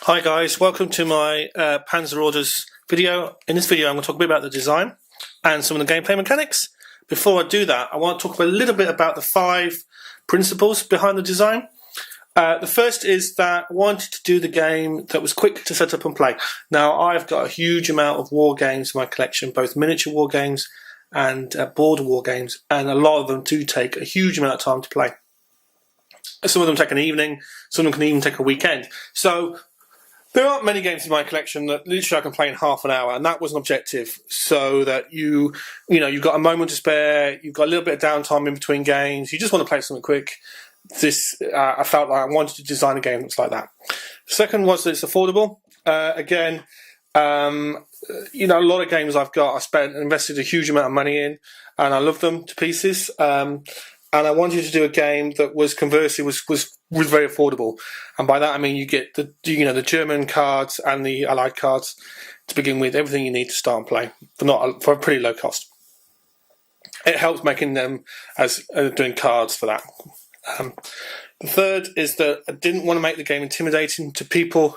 Hi guys, welcome to my Panzer orders video. In this video I'm going to talk a bit about the design and some of the gameplay mechanics. Before I do that, I want to talk a little bit about the 5 principles behind the design. The first is that I wanted to do the game that was quick to set up and play. Now I've got a huge amount of war games in my collection, both miniature war games and board war games, and a lot of them do take a huge amount of time to play. Some of them take an evening, some of them can even take a weekend. So there aren't many games in my collection that literally I can play in half an hour, and that was an objective, so that you've got a moment to spare, you've got a little bit of downtime in between games, you just want to play something quick. I felt like I wanted to design a game that's like that. Second was that it's affordable. A lot of games I've got, invested a huge amount of money in, and I love them to pieces. And I wanted to do a game that was conversely was very affordable, and by that I mean you get the German cards and the Allied cards to begin with, everything you need to start and play for a pretty low cost. It helps making them as doing cards for that. The third is that I didn't want to make the game intimidating to people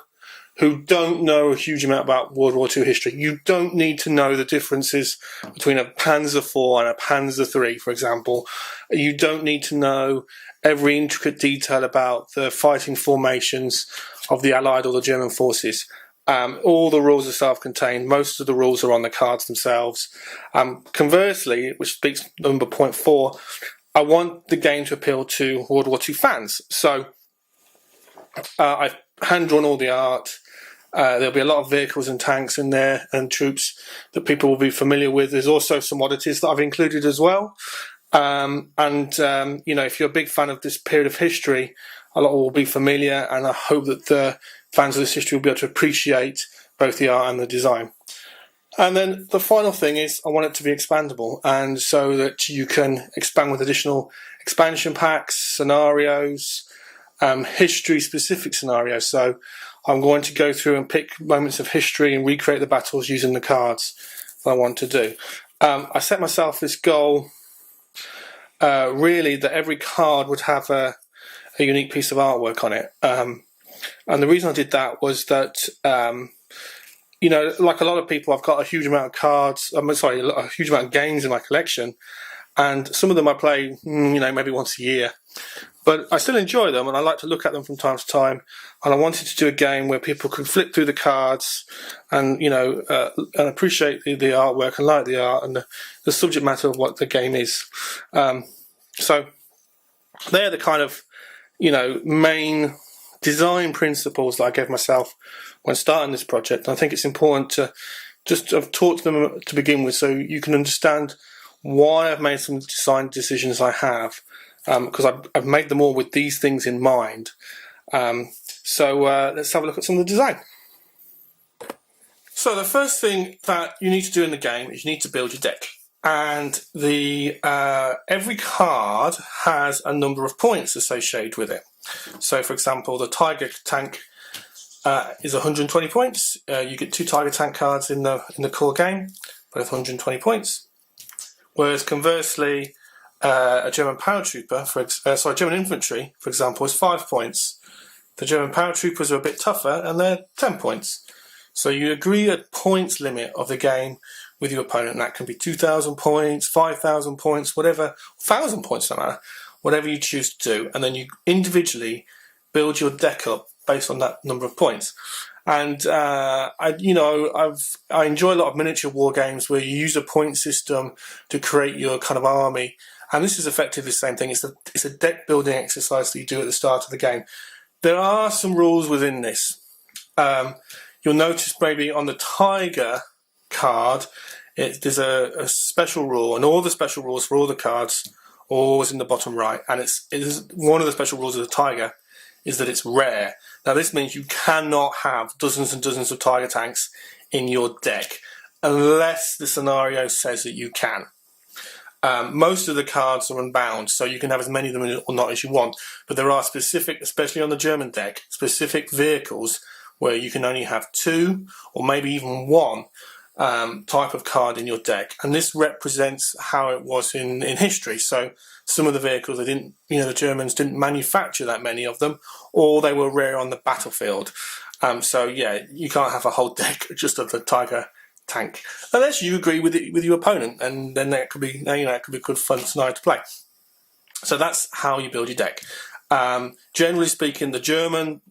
who don't know a huge amount about World War II history. You don't need to know the differences between a Panzer IV and a Panzer III, for example. You don't need to know every intricate detail about the fighting formations of the Allied or the German forces. All the rules are self-contained. Most of the rules are on the cards themselves. Conversely, which speaks to number point 4, I want the game to appeal to World War II fans. So I've hand-drawn all the art. There'll be a lot of vehicles and tanks in there and troops that people will be familiar with. There's also some oddities that I've included as well. If you're a big fan of this period of history, a lot will be familiar, and I hope that the fans of this history will be able to appreciate both the art and the design. And then the final thing is I want it to be expandable, and so that you can expand with additional expansion packs, scenarios, history-specific scenarios. So I'm going to go through and pick moments of history and recreate the battles using the cards that I want to do. I set myself this goal, really, that every card would have a unique piece of artwork on it. And the reason I did that was that, like a lot of people, I've got a huge amount of cards, a huge amount of games in my collection, and some of them I play, maybe once a year. But I still enjoy them, and I like to look at them from time to time. And I wanted to do a game where people could flip through the cards and, and appreciate the artwork and like the art and the subject matter of what the game is. So they're the kind of, main design principles that I gave myself when starting this project. And I think it's important to just have talked to them to begin with, so you can understand why I've made some design decisions I have. Because I've made them all with these things in mind. So let's have a look at some of the design. So the first thing that you need to do in the game is you need to build your deck. And every card has a number of points associated with it. So for example, the Tiger tank is 120 points. You get 2 Tiger tank cards in the core game, both 120 points. Whereas conversely, a German paratrooper, German infantry, for example, is 5 points. The German paratroopers are a bit tougher, and they're 10 points. So you agree a points limit of the game with your opponent, and that can be 2,000 points, 5,000 points, whatever, 1,000 points, no matter, whatever you choose to do, and then you individually build your deck up based on that number of points. And I enjoy a lot of miniature war games where you use a point system to create your kind of army. And this is effectively the same thing. It's a deck building exercise that you do at the start of the game. There are some rules within this. You'll notice maybe on the Tiger card, there's a special rule, and all the special rules for all the cards always in the bottom right. And it is one of the special rules of the Tiger is that it's rare. Now this means you cannot have dozens and dozens of Tiger tanks in your deck unless the scenario says that you can. Most of the cards are unbound, so you can have as many of them or not as you want. But there are specific, especially on the German deck, specific vehicles where you can only have 2 or maybe even 1 type of card in your deck. And this represents how it was in history. So some of the vehicles, the Germans didn't manufacture that many of them, or they were rare on the battlefield. So yeah, you can't have a whole deck just of the Tiger tank unless you agree with it with your opponent, and then that could be it could be a good fun scenario to play. So that's how you build your deck. Generally speaking, the German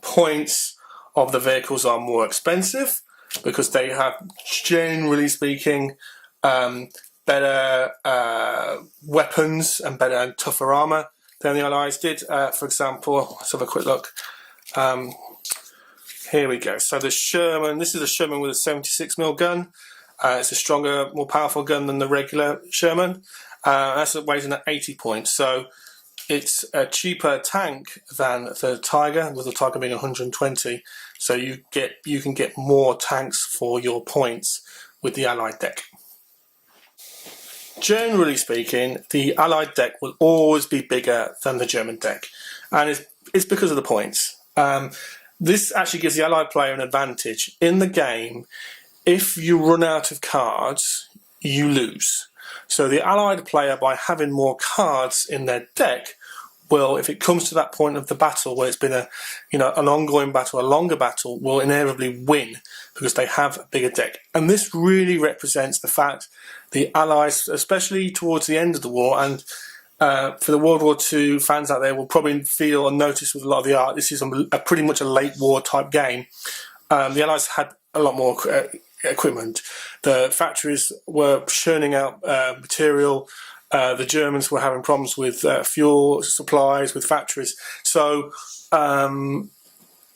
points of the vehicles are more expensive because they have, generally speaking, better weapons and better and tougher armour than the Allies did. For example, let's have a quick look. Here we go. So the Sherman, this is a Sherman with a 76mm gun. It's a stronger, more powerful gun than the regular Sherman. That's weighs in at 80 points. So it's a cheaper tank than the Tiger, with the Tiger being 120. So you can get more tanks for your points with the Allied deck. Generally speaking, the Allied deck will always be bigger than the German deck, and it's because of the points. This actually gives the Allied player an advantage. In the game, if you run out of cards, you lose. So the Allied player, by having more cards in their deck, will, if it comes to that point of the battle where it's been an ongoing battle, a longer battle, will inevitably win because they have a bigger deck. And this really represents the fact the Allies, especially towards the end of the war, and for the World War II fans out there will probably feel and notice with a lot of the art, this is pretty much a late war type game. The Allies had a lot more equipment. The factories were churning out material. The Germans were having problems with fuel supplies, with factories. So the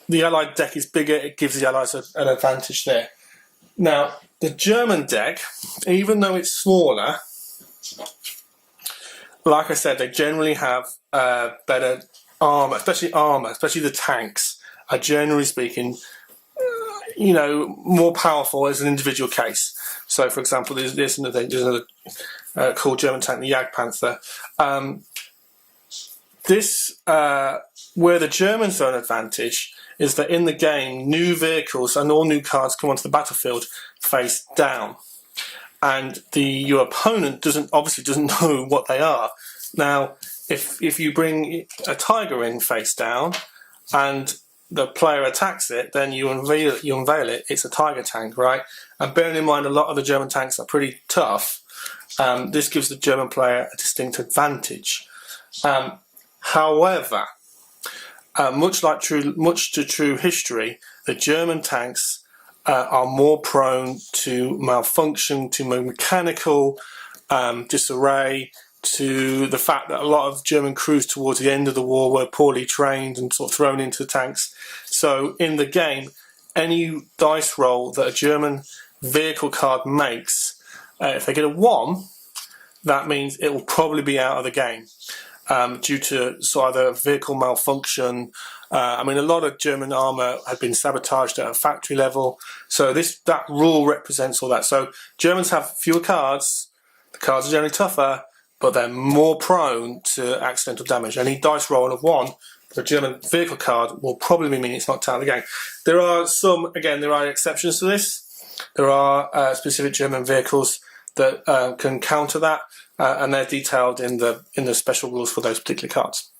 Allied deck is bigger. It gives the Allies an advantage there. Now, the German deck, even though it's smaller, like I said, they generally have better armour, especially the tanks are, generally speaking, more powerful as an individual case. So, for example, there's another cool German tank, the Panzer. Where the Germans are an advantage is that in the game, new vehicles and all new cards come onto the battlefield face down. And your opponent obviously doesn't know what they are. Now, if you bring a Tiger in face down and the player attacks it, then you unveil it. It's a Tiger tank, right? And bearing in mind, a lot of the German tanks are pretty tough. This gives the German player a distinct advantage. However, much to true history, the German tanks are more prone to malfunction, to mechanical disarray, to the fact that a lot of German crews towards the end of the war were poorly trained and sort of thrown into the tanks. So in the game, any dice roll that a German vehicle card makes, if they get a 1, that means it will probably be out of the game due to either vehicle malfunction. A lot of German armour had been sabotaged at a factory level. So that rule represents all that. So Germans have fewer cards. The cards are generally tougher, but they're more prone to accidental damage. Any dice roll of 1 for a German vehicle card will probably mean it's knocked out of the game. There are exceptions to this. There are specific German vehicles that can counter that, and they're detailed in the special rules for those particular cards.